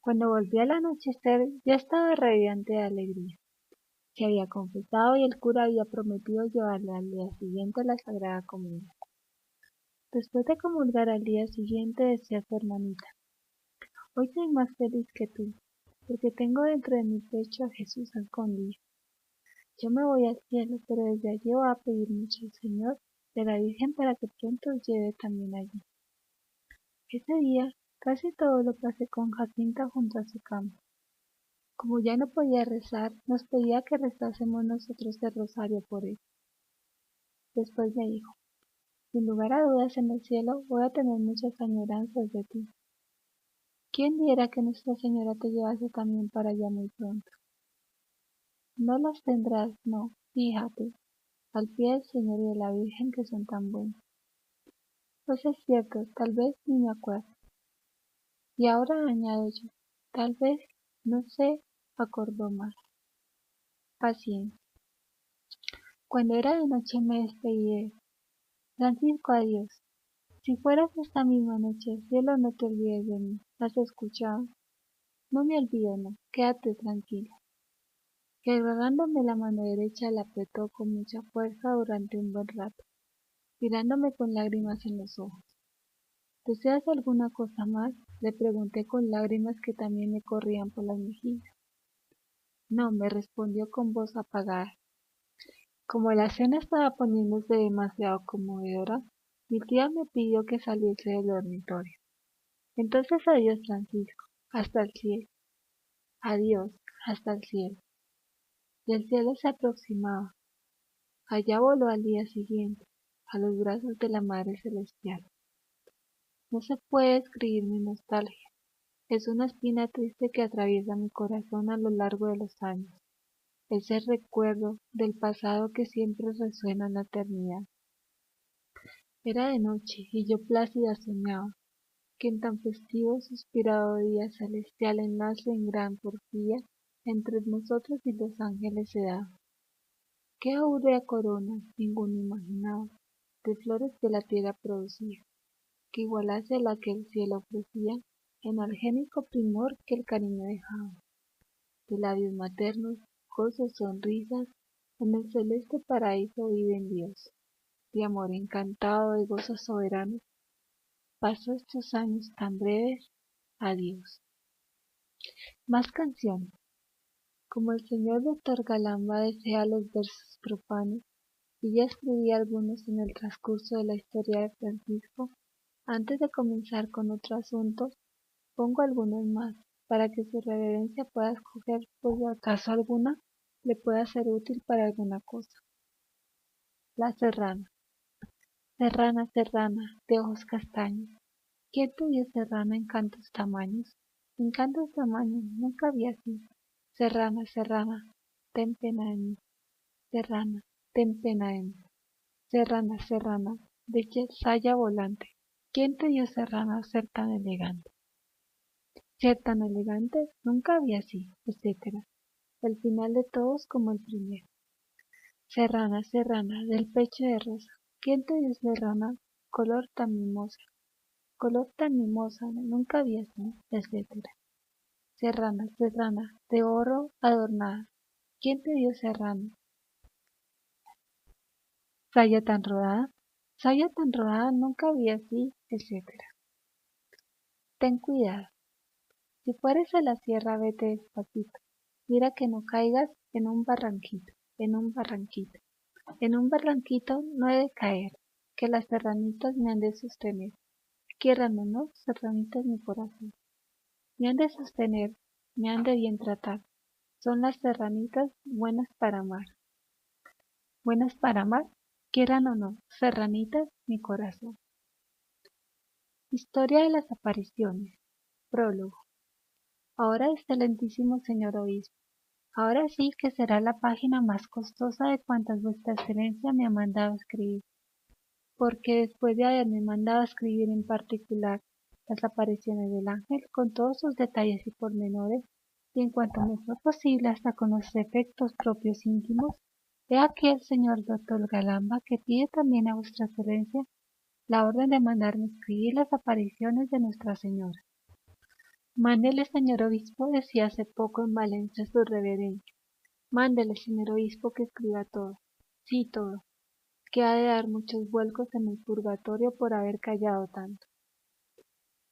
Cuando volví al anochecer ya estaba radiante de alegría. Se había confesado y el cura había prometido llevarle al día siguiente la Sagrada Comunión. Después de comulgar al día siguiente decía a su hermanita, hoy soy más feliz que tú, porque tengo dentro de mi pecho a Jesús escondido. Yo me voy al cielo, pero desde allí voy a pedir mucho al Señor de la Virgen para que pronto os lleve también allí. Ese día casi todo lo pasé con Jacinta junto a su cama. Como ya no podía rezar, nos pedía que rezásemos nosotros el rosario por él. Después me dijo, sin lugar a dudas en el cielo voy a tener muchas añoranzas de ti. ¿Quién diera que Nuestra Señora te llevase también para allá muy pronto? No las tendrás, no, fíjate, al pie del Señor y de la Virgen que son tan buenos. Pues es cierto, tal vez ni me acuerdo. Y ahora añado yo, tal vez, no sé, acordó más. Paciencia. Cuando era de noche me despedí de él. Francisco, adiós. Si fueras esta misma noche, cielo, no te olvides de mí. ¿Has escuchado? No me olvido, no. Quédate tranquila. Y agarrándome la mano derecha la apretó con mucha fuerza durante un buen rato, mirándome con lágrimas en los ojos. ¿Deseas alguna cosa más? Le pregunté con lágrimas que también me corrían por las mejillas. No, me respondió con voz apagada. Como la cena estaba poniéndose demasiado conmovedora, mi tía me pidió que saliese del dormitorio. Entonces adiós, Francisco, hasta el cielo. Adiós, hasta el cielo. Y el cielo se aproximaba. Allá voló al día siguiente, a los brazos de la Madre Celestial. No se puede escribir mi nostalgia. Es una espina triste que atraviesa mi corazón a lo largo de los años. ese recuerdo del pasado que siempre resuena en la eternidad. Era de noche y yo plácida soñaba que en tan festivo suspirado día celestial enlace en gran porfía entre nosotros y los ángeles se daba. Qué áurea corona ninguno imaginaba de flores que la tierra producía, que igualase a la que el cielo ofrecía en algénico primor que el cariño dejaba. De labios maternos, gozos, sonrisas, en el celeste paraíso viven Dios. De amor encantado, de gozos soberanos, paso estos años tan breves, adiós. Más canciones. Como el señor doctor Galamba desea los versos profanos, y ya escribí algunos en el transcurso de la historia de Francisco, antes de comenzar con otro asunto, pongo algunos más, para que su reverencia pueda escoger por si acaso alguna le pueda ser útil para alguna cosa. La serrana. Serrana, serrana, de ojos castaños, ¿quién te dio serrana en cantos tamaños? En cantos tamaños nunca vi así. Serrana, serrana, ten pena de mí. Serrana, ten pena de mí. Serrana, serrana, de saya volante, ¿quién te dio serrana ser tan elegante? Ser tan elegante nunca vi así, etcétera. El final de todos como el primero. Serrana, serrana, del pecho de rosa, ¿quién te dio serrana color tan mimosa? Color tan mimosa, nunca vi así, etcétera. Serrana, serrana, de oro adornada, ¿quién te dio serrana? Saya tan rodada, saya tan rodada, nunca vi así, etcétera. Ten cuidado, si fueres a la sierra vete despacito, mira que no caigas en un barranquito, en un barranquito. En un barranquito no he de caer, que las serranitas me han de sostener. Quieran o no, serranitas mi corazón. Me han de sostener, me han de bien tratar. Son las serranitas buenas para amar. Buenas para amar, quieran o no, serranitas mi corazón. Historia de las apariciones. Prólogo. Ahora, excelentísimo señor obispo, ahora sí que será la página más costosa de cuantas vuestra excelencia me ha mandado escribir, porque después de haberme mandado escribir en particular las apariciones del ángel con todos sus detalles y pormenores, y en cuanto me fue posible hasta con los efectos propios íntimos, he aquí el señor doctor Galamba que pide también a vuestra excelencia la orden de mandarme escribir las apariciones de Nuestra Señora. Mándele, señor obispo, decía hace poco en Valencia su reverencia. Mándele, señor obispo, que escriba todo. Sí, todo. Que ha de dar muchos vuelcos en el purgatorio por haber callado tanto.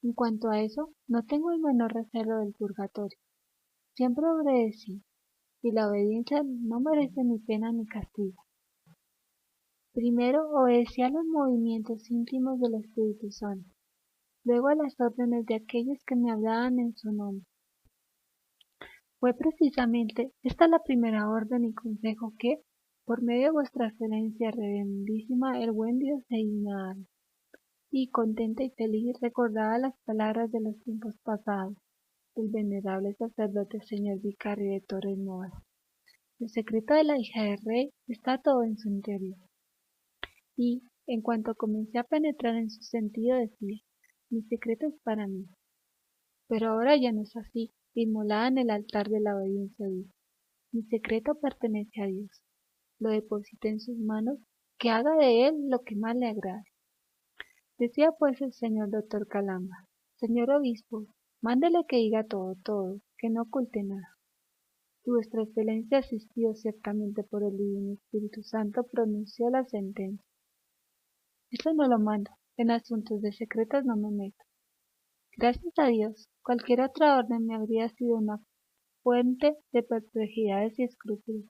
En cuanto a eso, no tengo el menor recelo del purgatorio. Siempre obedecí, y la obediencia no merece ni pena ni castigo. Primero obedecí a los movimientos íntimos del Espíritu Santo, luego a las órdenes de aquellos que me hablaban en su nombre. Fue precisamente esta la primera orden y consejo que, por medio de vuestra excelencia reverendísima, el buen Dios se digna dar. Y contenta y feliz recordaba las palabras de los tiempos pasados del venerable sacerdote señor vicario de Torres Novas. El secreto de la hija del rey está todo en su interior. Y, en cuanto comencé a penetrar en su sentido, decía, mi secreto es para mí. Pero ahora ya no es así, inmolada en el altar de la obediencia dice, mi secreto pertenece a Dios. Lo deposité en sus manos, que haga de él lo que más le agrade. Decía pues el señor doctor Calamba, señor obispo, mándele que diga todo, todo, que no oculte nada. Si vuestra excelencia asistido ciertamente por el divino Espíritu Santo pronunció la sentencia. Eso no lo mando, en asuntos de secretos no me meto. Gracias a Dios, cualquier otra orden me habría sido una fuente de perplejidades y escrúpulos.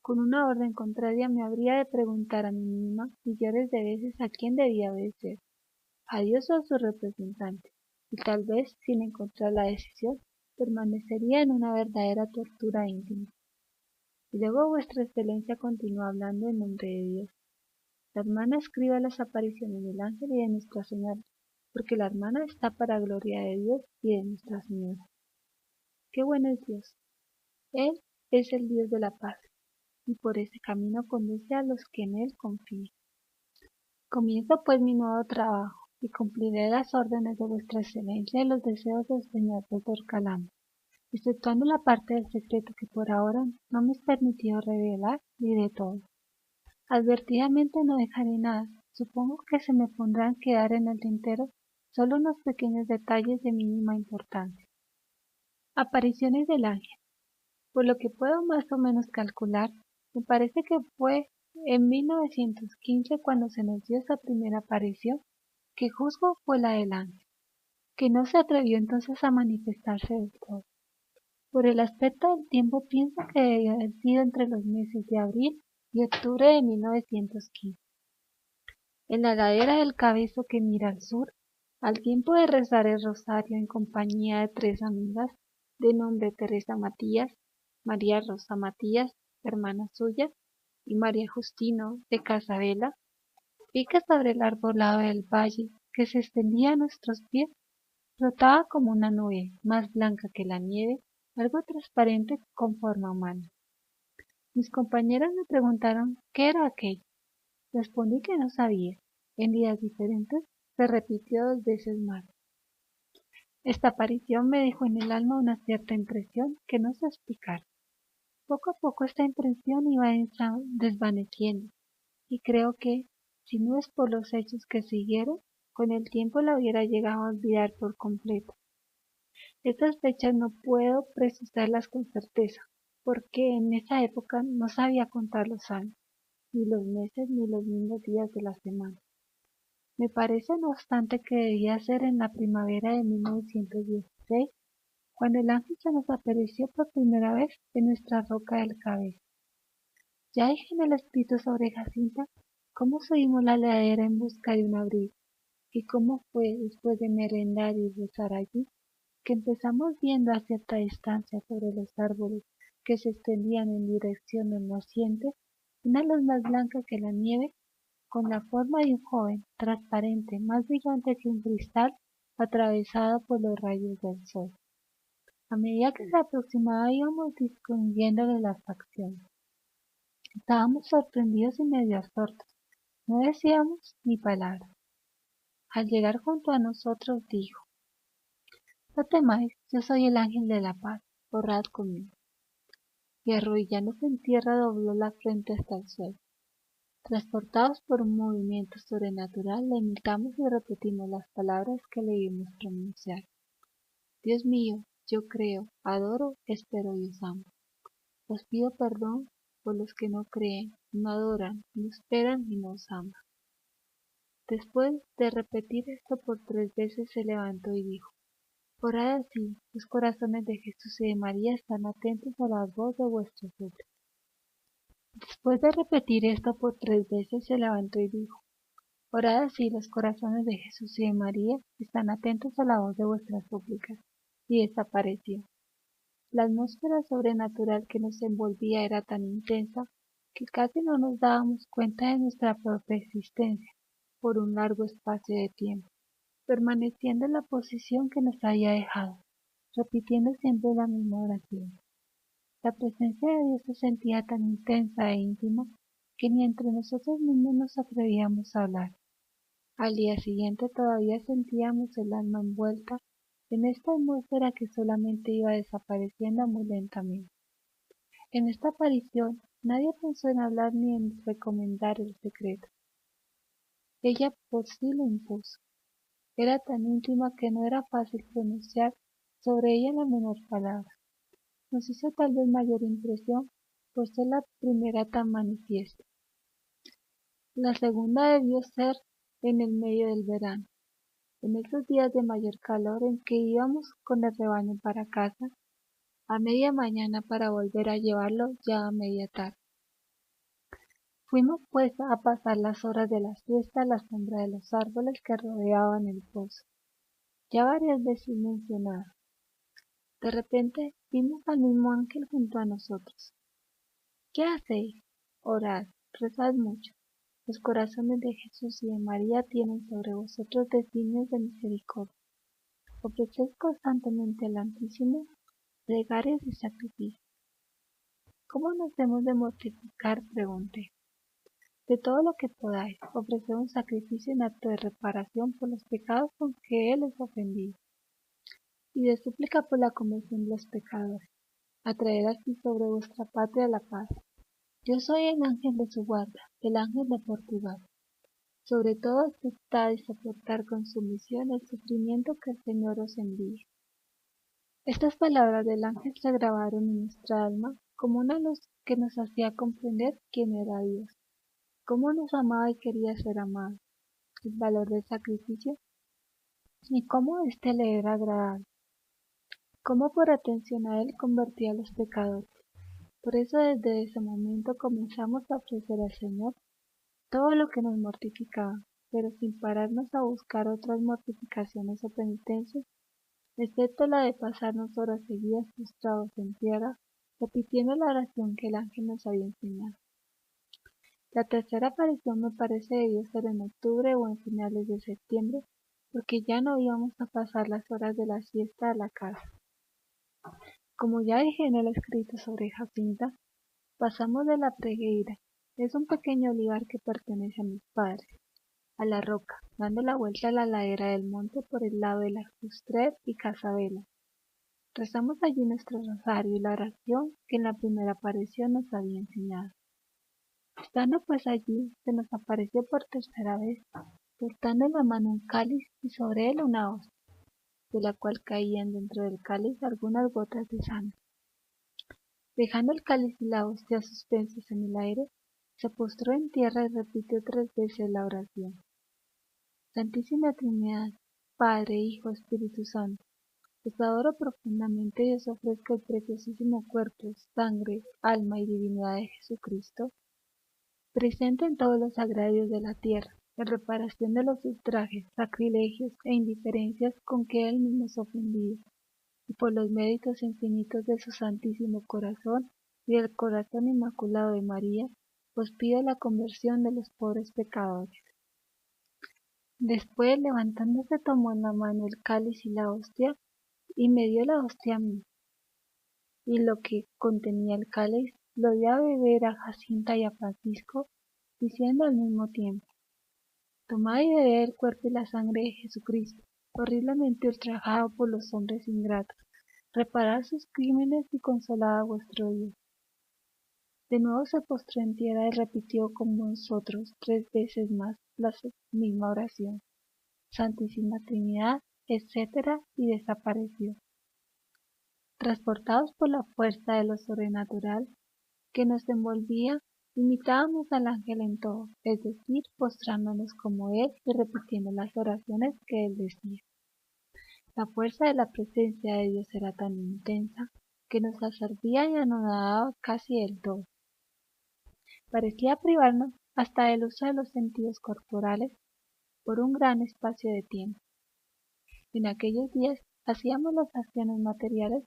Con una orden contraria me habría de preguntar a mí misma millares de veces a quién debía obedecer, a Dios o a su representante, y tal vez, sin encontrar la decisión, permanecería en una verdadera tortura íntima. Y luego vuestra excelencia continuó hablando en nombre de Dios. La hermana escribe las apariciones del ángel y de Nuestra Señora, porque la hermana está para gloria de Dios y de Nuestra Señora. ¡Qué bueno es Dios! Él es el Dios de la paz, y por ese camino conduce a los que en él confían. Comienzo pues mi nuevo trabajo, y cumpliré las órdenes de vuestra excelencia y los deseos del señor doctor Calamo, exceptuando la parte del secreto que por ahora no me es permitido revelar, diré todo. Advertidamente no dejaré nada. Supongo que se me pondrán quedar en el tintero solo unos pequeños detalles de mínima importancia. Apariciones del ángel. Por lo que puedo más o menos calcular, me parece que fue en 1915 cuando se nos dio esa primera aparición, que juzgo fue la del ángel, que no se atrevió entonces a manifestarse del todo. Por el aspecto del tiempo pienso que debió haber sido entre los meses de abril y octubre de 1915. En la ladera del Cabezo que mira al sur, al tiempo de rezar el rosario en compañía de tres amigas, de nombre Teresa Matías, María Rosa Matías, hermana suya, y María Justino de Casabela, vi que sobre el arbolado del valle, que se extendía a nuestros pies, flotaba como una nube, más blanca que la nieve, algo transparente con forma humana. Mis compañeros me preguntaron qué era aquello. Respondí que no sabía. En días diferentes se repitió 2 veces más. Esta aparición me dejó en el alma una cierta impresión que no sé explicar. Poco a poco esta impresión iba desvaneciendo, y creo que, si no es por los hechos que siguieron, con el tiempo la hubiera llegado a olvidar por completo. Estas fechas no puedo precisarlas con certeza, porque en esa época no sabía contar los años, ni los meses, ni los mismos días de la semana. Me parece, no obstante, que debía ser en la primavera de 1916, cuando el ángel se nos apareció por primera vez en nuestra roca del Cabezo. Ya dije en el escrito sobre Jacinta cómo subimos la ladera en busca de un abrigo, y cómo fue, después de merendar y rezar allí, que empezamos viendo a cierta distancia sobre los árboles que se extendían en dirección al naciente una luz más blanca que la nieve, con la forma de un joven, transparente, más brillante que un cristal, atravesado por los rayos del sol. A medida que se aproximaba íbamos distinguiéndole las facciones. Estábamos sorprendidos y medio absortos. No decíamos ni palabra. Al llegar junto a nosotros dijo: No temáis, yo soy el ángel de la paz, orad conmigo. Y arrodillándose en tierra dobló la frente hasta el suelo. Transportados por un movimiento sobrenatural, le imitamos y repetimos las palabras que le vimos pronunciar. Dios mío, yo creo, adoro, espero y os amo. Os pido perdón por los que no creen, no adoran, no esperan y no os aman. Después de repetir esto por 3 veces se levantó y dijo: Orad así, los corazones de Jesús y de María están atentos a la voz de vuestros súplicas. Después de repetir esto por 3 veces se levantó y dijo: Orad así, los corazones de Jesús y de María están atentos a la voz de vuestras súplicas. Y desapareció. La atmósfera sobrenatural que nos envolvía era tan intensa que casi no nos dábamos cuenta de nuestra propia existencia por un largo espacio de tiempo, permaneciendo en la posición que nos había dejado, repitiendo siempre la misma oración. La presencia de Dios se sentía tan intensa e íntima que ni entre nosotros mismos nos atrevíamos a hablar. Al día siguiente todavía sentíamos el alma envuelta en esta atmósfera que solamente iba desapareciendo muy lentamente. En esta aparición nadie pensó en hablar ni en recomendar el secreto. Ella por sí lo impuso. Era tan íntima que no era fácil pronunciar sobre ella la menor palabra. Nos hizo tal vez mayor impresión por ser la primera tan manifiesta. La segunda debió ser en el medio del verano, en esos días de mayor calor en que íbamos con el rebaño para casa a media mañana para volver a llevarlo ya a media tarde. Fuimos pues a pasar las horas de la siesta a la sombra de los árboles que rodeaban el pozo, ya varias veces mencionado. De repente vimos al mismo ángel junto a nosotros. ¿Qué hacéis? Orad, rezad mucho. Los corazones de Jesús y de María tienen sobre vosotros designios de misericordia. Ofreced constantemente al Altísimo plegarias y sacrificios. ¿Cómo nos hemos de mortificar?, pregunté. De todo lo que podáis, ofrecer un sacrificio en acto de reparación por los pecados con que Él es ofendido, y de súplica por la conversión de los pecadores, atraer así sobre vuestra patria la paz. Yo soy el ángel de su guarda, el ángel de Portugal. Sobre todo aceptad y soportar con sumisión el sufrimiento que el Señor os envíe. Estas palabras del ángel se grabaron en nuestra alma como una luz que nos hacía comprender quién era Dios, cómo nos amaba y quería ser amado, el valor del sacrificio y cómo éste le era agradable, cómo por atención a él convertía a los pecadores. Por eso desde ese momento comenzamos a ofrecer al Señor todo lo que nos mortificaba, pero sin pararnos a buscar otras mortificaciones o penitencias, excepto la de pasarnos horas seguidas postrados en tierra, repitiendo la oración que el ángel nos había enseñado. La tercera aparición me parece debió ser en octubre o en finales de septiembre, porque ya no íbamos a pasar las horas de la siesta a la casa. Como ya dije en el escrito sobre Jacinta, pasamos de la Pregueira, es un pequeño olivar que pertenece a mis padres, a la roca, dando la vuelta a la ladera del monte por el lado de la Justret y Casabela. Rezamos allí nuestro rosario y la oración que en la primera aparición nos había enseñado. Estando pues allí, se nos apareció por tercera vez, portando en la mano un cáliz y sobre él una hostia, de la cual caían dentro del cáliz algunas gotas de sangre. Dejando el cáliz y la hostia suspensos en el aire, se postró en tierra y repitió 3 veces la oración. Santísima Trinidad, Padre, Hijo, Espíritu Santo, os adoro profundamente y os ofrezco el preciosísimo cuerpo, sangre, alma y divinidad de Jesucristo, presente en todos los agravios de la tierra, en reparación de los ultrajes, sacrilegios e indiferencias con que Él mismo es ofendido, y por los méritos infinitos de su Santísimo Corazón y del Corazón Inmaculado de María, os pido la conversión de los pobres pecadores. Después, levantándose, tomó en la mano el cáliz y la hostia, y me dio la hostia a mí, y lo que contenía el cáliz lo dio a beber a Jacinta y a Francisco, diciendo al mismo tiempo: tomad y bebed el cuerpo y la sangre de Jesucristo, horriblemente ultrajado por los hombres ingratos, reparad sus crímenes y consolad a vuestro Dios. De nuevo se postró en tierra y repitió con nosotros 3 veces más la misma oración, Santísima Trinidad, etc., y desapareció. Transportados por la fuerza de lo sobrenatural que nos envolvía, imitábamos al ángel en todo, es decir, postrándonos como él y repitiendo las oraciones que él decía. La fuerza de la presencia de Dios era tan intensa que nos absorbía y anonadaba casi del todo. Parecía privarnos hasta del uso de los sentidos corporales por un gran espacio de tiempo. En aquellos días hacíamos las acciones materiales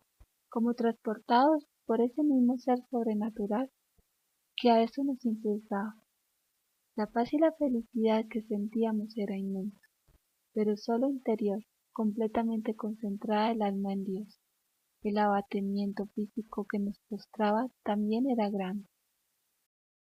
como transportados por ese mismo ser sobrenatural que a eso nos impulsaba. La paz y la felicidad que sentíamos era inmensa, pero solo interior, completamente concentrada el alma en Dios. El abatimiento físico que nos postraba también era grande,